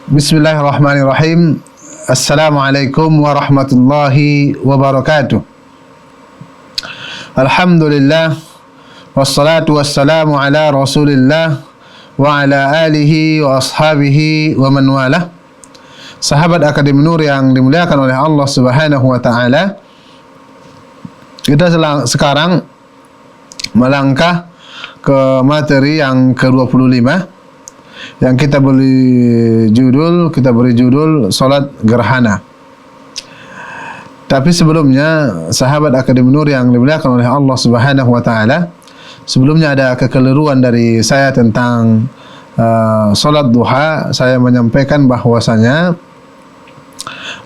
Bismillahirrahmanirrahim. Assalamualaikum warahmatullahi wabarakatuh. Alhamdulillah, wassalatu wassalamu ala Rasulillah wa ala alihi wa ashabihi wa man walah. Sahabat Akademi Nur yang dimuliakan oleh Allah Subhanahu wa taala, kita sekarang melangkah ke materi yang ke-25 yang kita beri judul Salat Gerhana. Tapi sebelumnya, sahabat Akademi Nur yang dimuliakan oleh Allah Subhanahu wa taala, sebelumnya ada kekeliruan dari saya tentang salat duha. Saya menyampaikan bahwasanya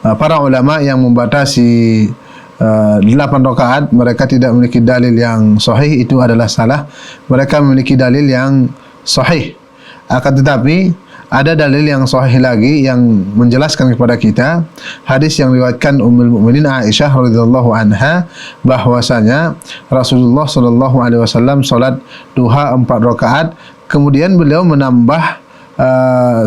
para ulama yang membatasi 8 rakaat, mereka tidak memiliki dalil yang sahih. Itu adalah salah. Mereka memiliki dalil yang sahih. Akan tetapi ada dalil yang sahih lagi yang menjelaskan kepada kita hadis yang diriwayatkan Ummul Mukminin Aisyah radhiyallahu anha bahwasanya Rasulullah sallallahu alaihi wasallam salat duha 4 rakaat, kemudian beliau menambah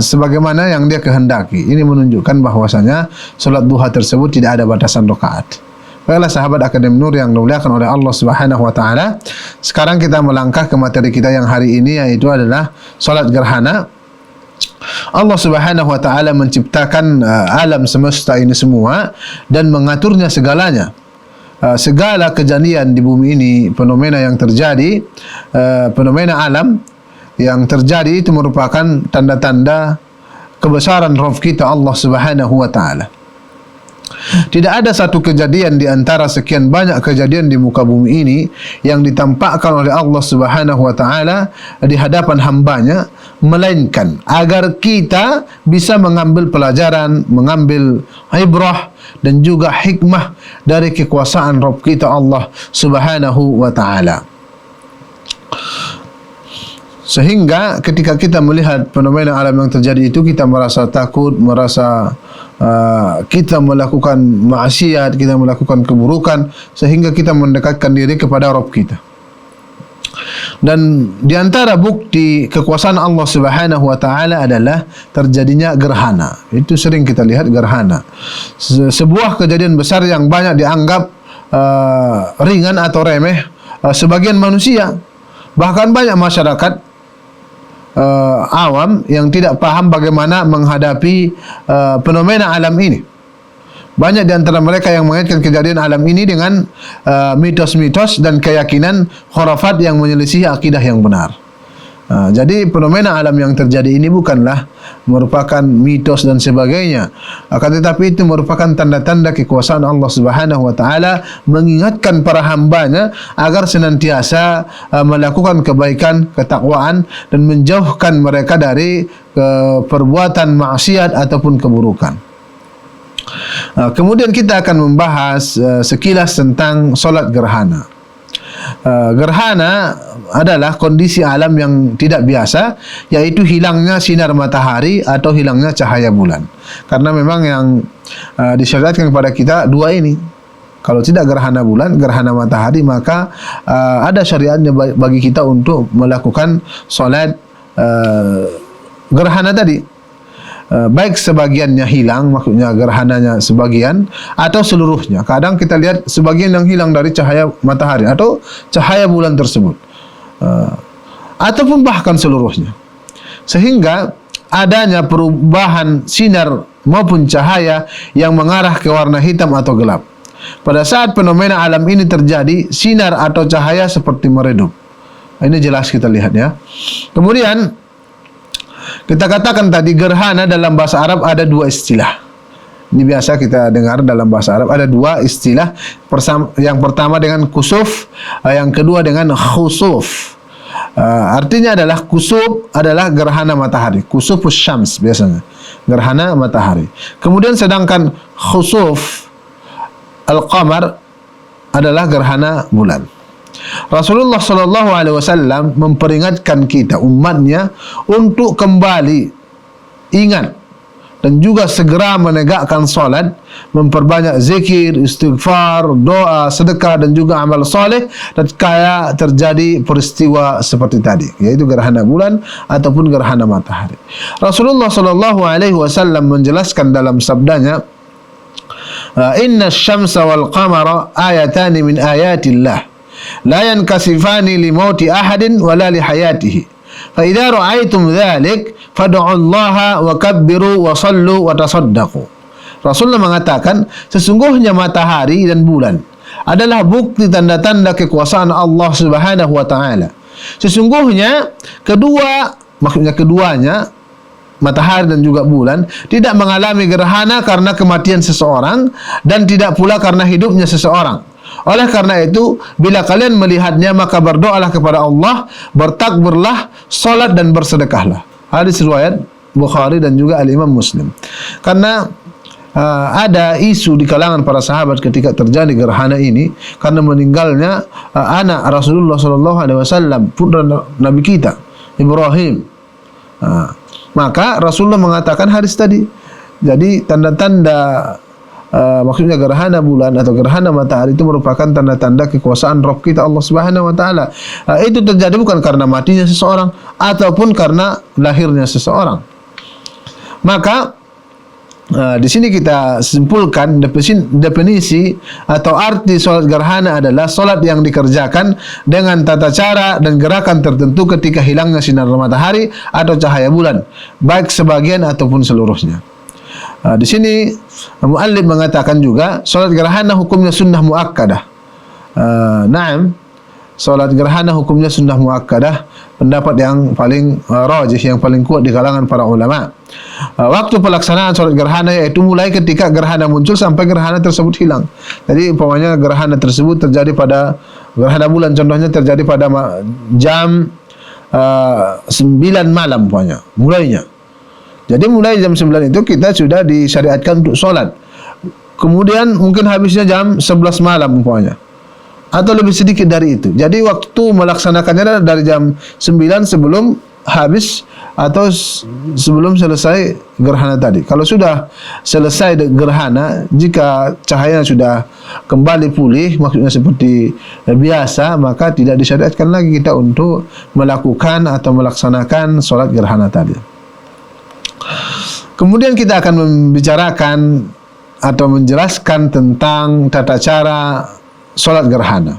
sebagaimana yang dia kehendaki. Ini menunjukkan bahwasanya salat duha tersebut tidak ada batasan rakaat. Baiklah sahabat Akademi Nur yang dimuliakan oleh Allah Subhanahu wa taala, sekarang kita melangkah ke materi kita yang hari ini, yaitu adalah salat gerhana. Allah Subhanahu wa taala menciptakan alam semesta ini semua dan mengaturnya segalanya. Segala kejadian di bumi ini, fenomena yang terjadi, fenomena alam yang terjadi itu merupakan tanda-tanda kebesaran Rabb kita Allah Subhanahu wa taala. Tidak ada satu kejadian di antara sekian banyak kejadian di muka bumi ini yang ditampakkan oleh Allah Subhanahu wa taala di hadapan hambanya, melainkan agar kita bisa mengambil pelajaran, mengambil ibrah dan juga hikmah dari kekuasaan Rabb kita Allah Subhanahu wa taala. Sehingga ketika kita melihat fenomena alam yang terjadi itu, kita merasa takut, merasa kita melakukan maksiat, kita melakukan keburukan, sehingga kita mendekatkan diri kepada Rabb kita. Dan di antara bukti kekuasaan Allah Subhanahu wa taala adalah terjadinya gerhana. Itu sering kita lihat gerhana. Sebuah kejadian besar yang banyak dianggap ringan atau remeh sebagian manusia. Bahkan banyak masyarakat awam yang tidak paham bagaimana menghadapi fenomena alam ini. Banyak di antara mereka yang mengaitkan kejadian alam ini dengan mitos-mitos dan keyakinan khurafat yang menyelisihi akidah yang benar. Jadi fenomena alam yang terjadi ini bukanlah merupakan mitos dan sebagainya, akan tetapi itu merupakan tanda-tanda kekuasaan Allah Subhanahu wa taala, mengingatkan para hambanya agar senantiasa melakukan kebaikan, ketakwaan, dan menjauhkan mereka dari perbuatan maksiat ataupun keburukan. Kemudian kita akan membahas sekilas tentang solat gerhana. Gerhana adalah kondisi alam yang tidak biasa, yaitu hilangnya sinar matahari atau hilangnya cahaya bulan. Karena memang yang disyariatkan kepada kita dua ini. Kalau tidak gerhana bulan, gerhana matahari, maka ada syariatnya bagi kita untuk melakukan solat gerhana tadi. Baik sebagiannya hilang, maksudnya gerhananya sebagian, atau seluruhnya. Kadang kita lihat sebagian yang hilang dari cahaya matahari atau cahaya bulan tersebut, ataupun bahkan seluruhnya. Sehingga adanya perubahan sinar maupun cahaya yang mengarah ke warna hitam atau gelap. Pada saat fenomena alam ini terjadi, sinar atau cahaya seperti meredup. Ini jelas kita lihat ya. Kemudian kita katakan tadi, gerhana dalam bahasa Arab ada dua istilah. Ini biasa kita dengar dalam bahasa Arab ada dua istilah. Yang pertama dengan kusuf, yang kedua dengan khusuf. Artinya adalah kusuf adalah gerhana matahari, kusufus syams biasanya, gerhana matahari. Kemudian sedangkan khusuf al-qamar adalah gerhana bulan. Rasulullah sallallahu alaihi wasallam memperingatkan kita umatnya untuk kembali ingat dan juga segera menegakkan solat, memperbanyak zikir, istighfar, doa, sedekah dan juga amal soleh tatkala terjadi peristiwa seperti tadi, yaitu gerhana bulan ataupun gerhana matahari. Rasulullah sallallahu alaihi wasallam menjelaskan dalam sabdanya, inna syamsa wal qamara ayatani min ayatillah la yankasifani li mauti ahadin wala li hayatihi fa idza ra'aitum dzalik fad'u Allah wa kabbiru wa sallu wa tasaddaqu. Rasulullah mengatakan, sesungguhnya matahari dan bulan adalah bukti tanda-tanda kekuasaan Allah Subhanahu wa taala. Sesungguhnya keduanya matahari dan juga bulan tidak mengalami gerhana karena kematian seseorang dan tidak pula karena hidupnya seseorang. Oleh karena itu, bila kalian melihatnya maka berdoalah kepada Allah, bertakbirlah, salat dan bersedekahlah. Hadis riwayat Bukhari dan juga Al-Imam Muslim. Karena ada isu di kalangan para sahabat ketika terjadi gerhana ini karena meninggalnya anak Rasulullah sallallahu alaihi wasallam, putra Nabi kita Ibrahim. Maka Rasulullah mengatakan hadis tadi. Jadi tanda-tanda maksudnya gerhana bulan atau gerhana matahari itu merupakan tanda-tanda kekuasaan Rabb kita Allah Subhanahu wa taala. Itu terjadi bukan karena matinya seseorang ataupun karena lahirnya seseorang. Maka di sini kita simpulkan definisi atau arti solat gerhana adalah solat yang dikerjakan dengan tata cara dan gerakan tertentu ketika hilangnya sinar matahari atau cahaya bulan, baik sebagian ataupun seluruhnya. Di sini muallif mengatakan juga solat gerhana hukumnya sunnah muakkadah. Naam, solat gerhana hukumnya sunnah muakkadah, pendapat yang paling rajih, yang paling kuat di kalangan para ulama. Waktu pelaksanaan solat gerhana yaitu mulai ketika gerhana muncul sampai gerhana tersebut hilang. Jadi umpamanya gerhana tersebut terjadi pada gerhana bulan, contohnya terjadi pada jam 9 malam umpamanya mulainya. Jadi mulai jam 9 itu kita sudah disyariatkan untuk solat. Kemudian mungkin habisnya jam 11 malam umpamanya, atau lebih sedikit dari itu. Jadi waktu melaksanakannya adalah dari jam 9 sebelum habis atau sebelum selesai gerhana tadi. Kalau sudah selesai gerhana, jika cahayanya sudah kembali pulih, maksudnya seperti biasa, maka tidak disyariatkan lagi kita untuk melakukan atau melaksanakan solat gerhana tadi. Kemudian kita akan membicarakan atau menjelaskan tentang tata cara solat gerhana.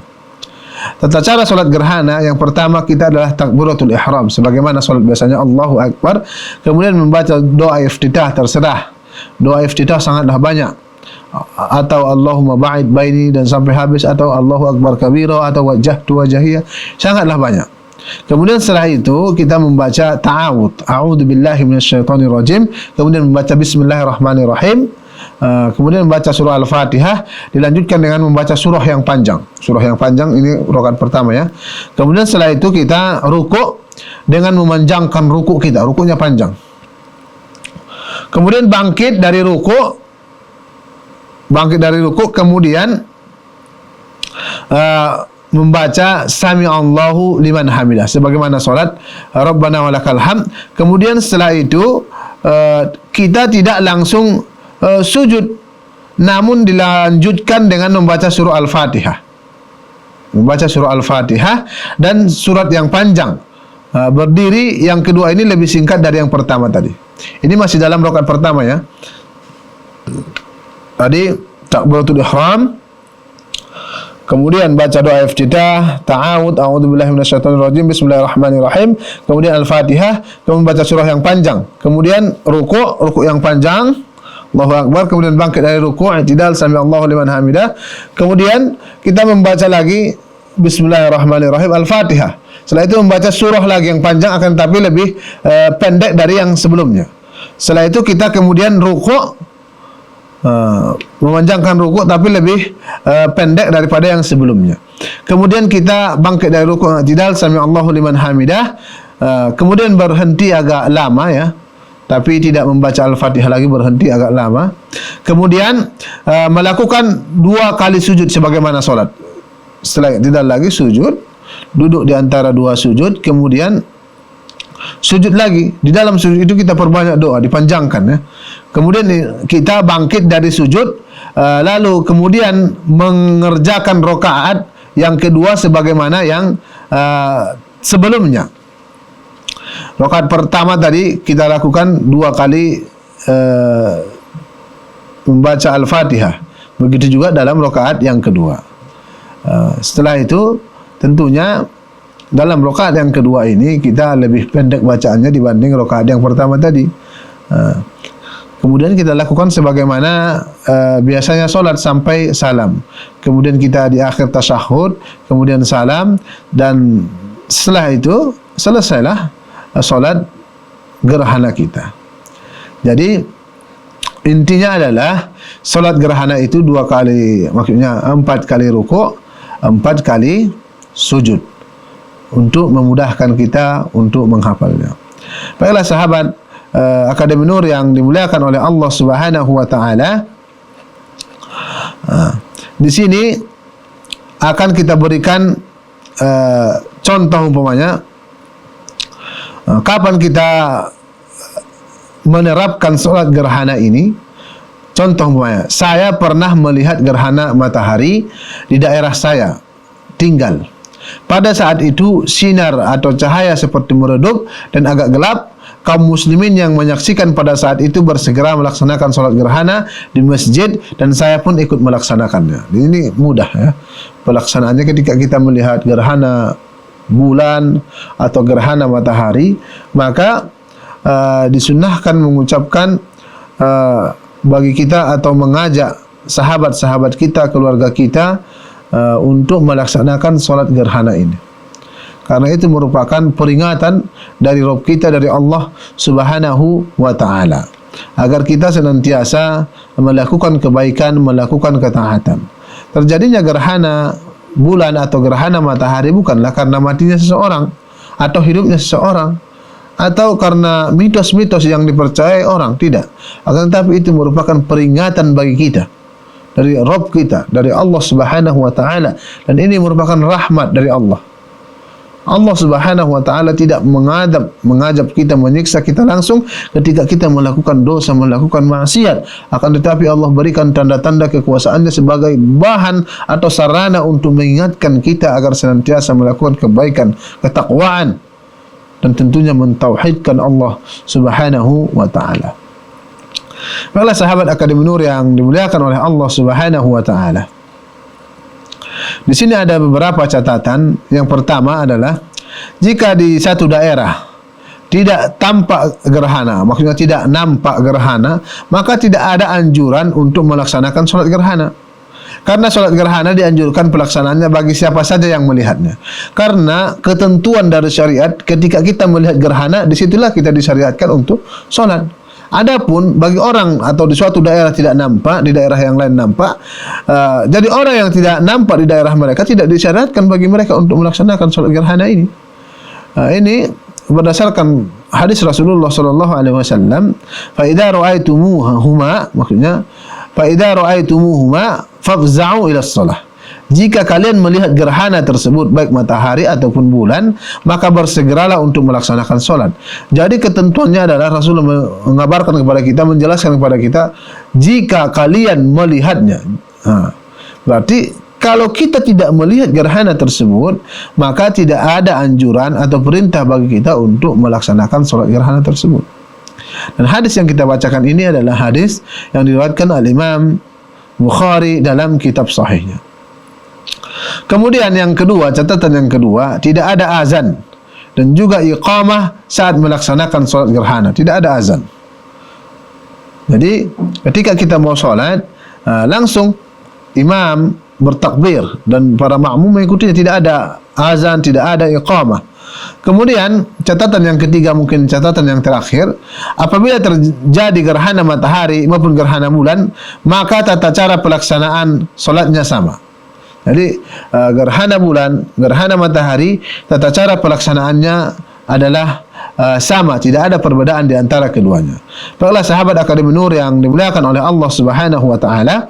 Tata cara solat gerhana yang pertama kita adalah takbiratul ihram, sebagaimana solat biasanya Allahu Akbar, kemudian membaca doa iftitah terserah. Doa iftitah sangatlah banyak, atau Allahumma ba'id baini dan sampai habis, atau Allahu Akbar kabira, atau wajjahtu wajhiyya, sangatlah banyak. Kemudian setelah itu kita membaca ta'awudz, a'udzubillahi minasyaitonirrajim, kemudian membaca bismillahirrahmanirrahim, kemudian membaca surah Al-Fatihah, dilanjutkan dengan membaca surah yang panjang. Surah yang panjang ini rakaat pertama ya. Kemudian setelah itu kita rukuk dengan memanjangkan rukuk kita, rukuknya panjang. Kemudian bangkit dari rukuk, kemudian membaca sami'allahu liman hamidah, sebagaimana salat Rabbana walakal hamd. Kemudian setelah itu kita tidak langsung sujud, namun dilanjutkan dengan membaca surah Al-Fatihah. Membaca surah Al-Fatihah dan surat yang panjang. Berdiri yang kedua ini lebih singkat dari yang pertama tadi. Ini masih dalam rakaat pertama ya. Tadi takbiratul ihram, kemudian baca doa iftitah, ta'awudz, a'udzubillahi minasyaitonirrajim, bismillahirrahmanirrahim, kemudian Al-Fatihah, kemudian baca surah yang panjang, kemudian rukuk yang panjang, Allahu Akbar, kemudian bangkit dari rukuk, i'tidal, sami'allahu liman hamidah, kemudian kita membaca lagi bismillahirrahmanirrahim, Al-Fatihah. Setelah itu membaca surah lagi yang panjang, akan tapi lebih pendek dari yang sebelumnya. Setelah itu kita kemudian rukuk, memanjangkan rukuk tapi lebih pendek daripada yang sebelumnya. Kemudian kita bangkit dari rukuk, i'tidal, sami'allahu liman hamidah, kemudian berhenti agak lama ya, tapi tidak membaca Al-Fatihah lagi, berhenti agak lama. Kemudian melakukan 2 kali sujud sebagaimana solat. Setelah i'tidal lagi sujud, duduk di antara 2 sujud, kemudian sujud lagi. Di dalam sujud itu kita perbanyak doa, dipanjangkan ya. kemudian kita bangkit dari sujud, lalu kemudian mengerjakan rakaat yang kedua sebagaimana yang sebelumnya. Rakaat pertama tadi kita lakukan 2 kali membaca Al-Fatihah. Begitu juga dalam rakaat yang kedua. Setelah itu tentunya dalam rakaat yang kedua ini kita lebih pendek bacaannya dibanding rakaat yang pertama tadi. Kemudian kita lakukan sebagaimana biasanya solat sampai salam. Kemudian kita di akhir tasyahud, kemudian salam, dan setelah itu selesailah solat gerhana kita. Jadi intinya adalah solat gerhana itu 2 kali, maksudnya 4 kali rukuk, 4 kali sujud, untuk memudahkan kita untuk menghafalnya. Baiklah sahabat Akademi Nur yang dimuliakan oleh Allah Subhanahu wa taala, di sini akan kita berikan contoh umpamanya kapan kita menerapkan solat gerhana ini. Contoh umpamanya, saya pernah melihat gerhana matahari di daerah saya tinggal. Pada saat itu sinar atau cahaya seperti meredup dan agak gelap. Kaum muslimin yang menyaksikan pada saat itu bersegera melaksanakan solat gerhana di masjid, dan saya pun ikut melaksanakannya. Ini mudah ya pelaksanaannya. Ketika kita melihat gerhana bulan atau gerhana matahari, maka disunnahkan mengucapkan bagi kita atau mengajak sahabat-sahabat kita, keluarga kita untuk melaksanakan solat gerhana ini. Karena itu merupakan peringatan dari Rabb kita, dari Allah Subhanahu wa taala, agar kita senantiasa melakukan kebaikan, melakukan ketaatan. Terjadinya gerhana bulan atau gerhana matahari bukanlah karena matinya seseorang atau hidupnya seseorang, atau karena mitos-mitos yang dipercayai orang, tidak. Akan tetapi itu merupakan peringatan bagi kita dari Rabb kita, dari Allah Subhanahu wa taala, dan ini merupakan rahmat dari Allah. Allah Subhanahu wa taala tidak mengajab kita, menyiksa kita langsung ketika kita melakukan dosa, melakukan maksiat. Akan tetapi Allah berikan tanda-tanda kekuasaannya sebagai bahan atau sarana untuk mengingatkan kita agar senantiasa melakukan kebaikan, ketakwaan, dan tentunya mentauhidkan Allah Subhanahu wa taala. Baiklah sahabat Akademi Nur yang dimuliakan oleh Allah Subhanahu wa taala, di sini ada beberapa catatan. Yang pertama adalah jika di satu daerah tidak tampak gerhana, maksudnya tidak nampak gerhana, maka tidak ada anjuran untuk melaksanakan solat gerhana. Karena solat gerhana dianjurkan pelaksanaannya bagi siapa saja yang melihatnya. Karena ketentuan dari syariat, ketika kita melihat gerhana, disitulah kita disyariatkan untuk solat. Adapun bagi orang atau di suatu daerah tidak nampak, di daerah yang lain nampak, jadi orang yang tidak nampak di daerah mereka tidak disyaratkan bagi mereka untuk melaksanakan solat gerhana ini. Ini berdasarkan hadis Rasulullah sallallahu alaihi wasallam, fa idza ra'aitumuhuma, maksudnya fa idza ra'aitumuhuma fafza'u ila shalah. Jika kalian melihat gerhana tersebut, baik matahari ataupun bulan, maka bersegeralah untuk melaksanakan solat. Jadi ketentuannya adalah Rasulullah mengabarkan kepada kita, menjelaskan kepada kita, jika kalian melihatnya. Berarti kalau kita tidak melihat gerhana tersebut, maka tidak ada anjuran atau perintah bagi kita untuk melaksanakan solat gerhana tersebut. Dan hadis yang kita bacakan ini adalah hadis yang diriwayatkan oleh Imam Bukhari dalam kitab sahihnya. Kemudian yang kedua, catatan yang kedua, tidak ada azan dan juga iqamah saat melaksanakan solat gerhana. Tidak ada azan. Jadi ketika kita mau solat, langsung imam bertakbir dan para makmum mengikutinya. Tidak ada azan, tidak ada iqamah. Kemudian catatan yang ketiga, mungkin catatan yang terakhir, apabila terjadi gerhana matahari maupun gerhana bulan, maka tata cara pelaksanaan solatnya sama. Jadi gerhana bulan, gerhana matahari, tata cara pelaksanaannya adalah sama, tidak ada perbedaan di antara keduanya. Baiklah sahabat Akademi Nur yang dimuliakan oleh Allah Subhanahu wa taala,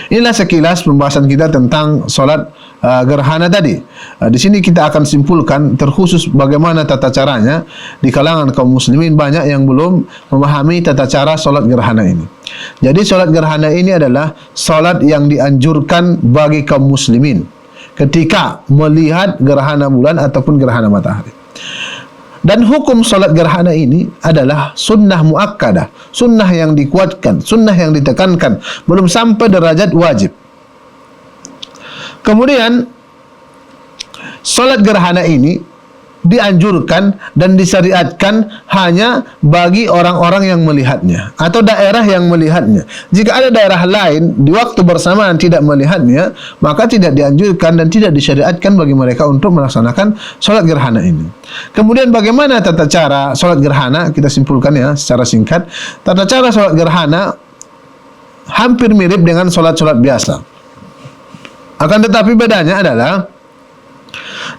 Inilah sekilas pembahasan kita tentang solat gerhana tadi. Di sini kita akan simpulkan terkhusus bagaimana tata caranya. Di kalangan kaum muslimin banyak yang belum memahami tata cara solat gerhana ini. Jadi solat gerhana ini adalah solat yang dianjurkan bagi kaum muslimin ketika melihat gerhana bulan ataupun gerhana matahari. Dan hukum solat gerhana ini adalah sunnah muakkadah, sunnah yang dikuatkan, sunnah yang ditekankan, belum sampai derajat wajib. Kemudian solat gerhana ini dianjurkan dan disyariatkan hanya bagi orang-orang yang melihatnya atau daerah yang melihatnya. Jika ada daerah lain di waktu bersamaan tidak melihatnya, maka tidak dianjurkan dan tidak disyariatkan bagi mereka untuk melaksanakan solat gerhana ini. Kemudian bagaimana tata cara solat gerhana? Kita simpulkan ya secara singkat. Tata cara solat gerhana hampir mirip dengan solat-solat biasa. Akan tetapi bedanya adalah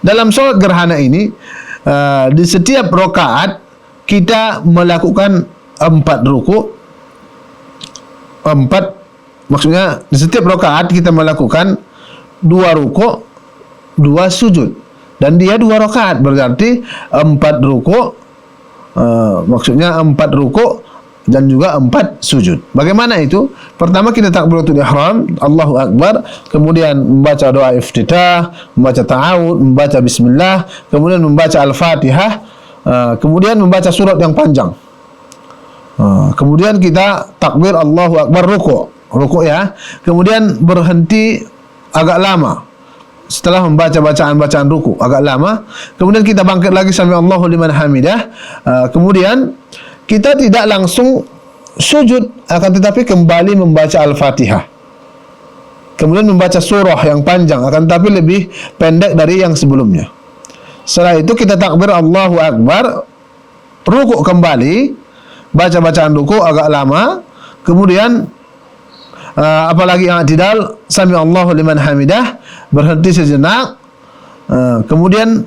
dalam solat gerhana ini di setiap rakaat kita melakukan 4 ruku'. Maksudnya di setiap rakaat kita melakukan 2 ruku', 2 sujud. Dan dia 2 rakaat, berarti 4 ruku', maksudnya 4 ruku' dan juga 4 sujud. Bagaimana itu? Pertama kita takbiratul ihram, Allahu Akbar, kemudian membaca doa iftitah, membaca ta'awud, membaca bismillah, kemudian membaca al-fatihah, kemudian membaca surat yang panjang. Kemudian kita takbir Allahu Akbar, ruku' ya. Kemudian berhenti agak lama. Setelah membaca bacaan ruku' agak lama, kemudian kita bangkit lagi sami Allahu liman hamidah. Kemudian kita tidak langsung sujud, akan tetapi kembali membaca Al-Fatihah. Kemudian membaca surah yang panjang, akan tetapi lebih pendek dari yang sebelumnya. Setelah itu kita takbir Allahu Akbar, rukuk kembali, baca bacaan rukuk agak lama, kemudian apalagi yang i'tidal, sami Allahu liman hamidah, berhenti sejenak, kemudian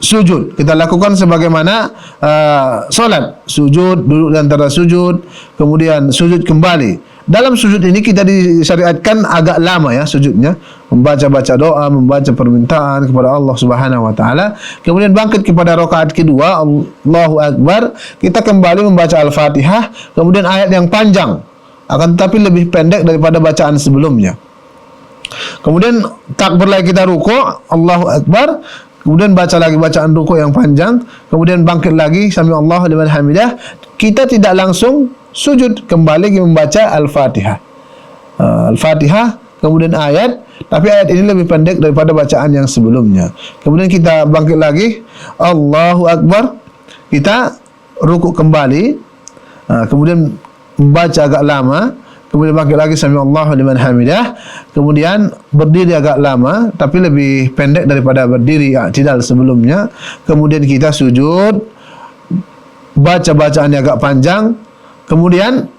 sujud. Kita lakukan sebagaimana solat, sujud, duduk di antara sujud, kemudian sujud kembali. Dalam sujud ini kita disyariatkan agak lama ya sujudnya, membaca doa, membaca permintaan kepada Allah Subhanahu wa taala. Kemudian bangkit kepada rakaat kedua, Allahu Akbar, kita kembali membaca Al-Fatihah, kemudian ayat yang panjang, akan tetapi lebih pendek daripada bacaan sebelumnya. Kemudian takbir lagi kita rukuk, Allahu Akbar, kemudian baca lagi bacaan rukuk yang panjang, kemudian bangkit lagi sami Allahu liman hamidah. Kita tidak langsung sujud, kembali membaca Al-Fatihah. Al-Fatihah, kemudian ayat, tapi ayat ini lebih pendek daripada bacaan yang sebelumnya. Kemudian kita bangkit lagi, Allahu Akbar, kita rukuk kembali, kemudian membaca agak lama, kemudian bangkit lagi sami Allahu liman hamidah, kemudian berdiri agak lama tapi lebih pendek daripada berdiri i'tidal sebelumnya, kemudian kita sujud, baca bacaannya agak panjang, kemudian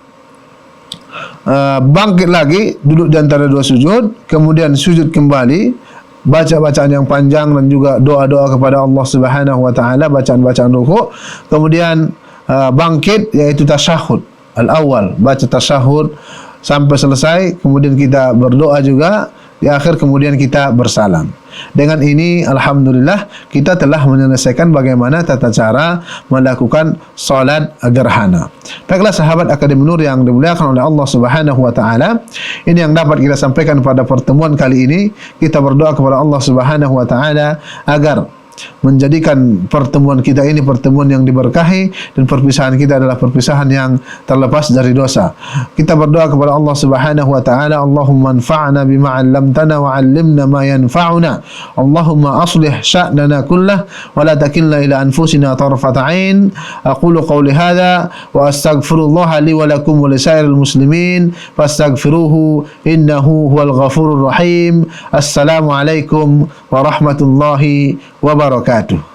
bangkit lagi, duduk di antara 2 sujud, kemudian sujud kembali, baca bacaan yang panjang dan juga doa-doa kepada Allah Subhanahu wa taala, bacaan-bacaan rukuk, kemudian bangkit yaitu tasyahud al-awwal, baca tasyahud sampai selesai, kemudian kita berdoa juga di akhir, kemudian kita bersalam. Dengan ini alhamdulillah kita telah menyelesaikan bagaimana tata cara melakukan salat gerhana. Baiklah sahabat Akademi Nur yang dimuliakan oleh Allah Subhanahu wa taala, ini yang dapat kita sampaikan pada pertemuan kali ini. Kita berdoa kepada Allah Subhanahu wa taala agar menjadikan pertemuan kita ini pertemuan yang diberkahi dan perpisahan kita adalah perpisahan yang terlepas dari dosa. Kita berdoa kepada Allah Subhanahu wa taala, Allahumma anfa'na bima 'allamtana wa 'allimna ma yanfa'una. Allahumma aslih sya'nana kullah wa la takilna ila anfusina tarfata 'ain. Aqulu qawli hadha wa astaghfirullah li wa lakum wa lisairil muslimin fastaghfiruhu innahu huwal ghafurur rahim. Assalamu alaikum warahmatullahi wabarakatuh.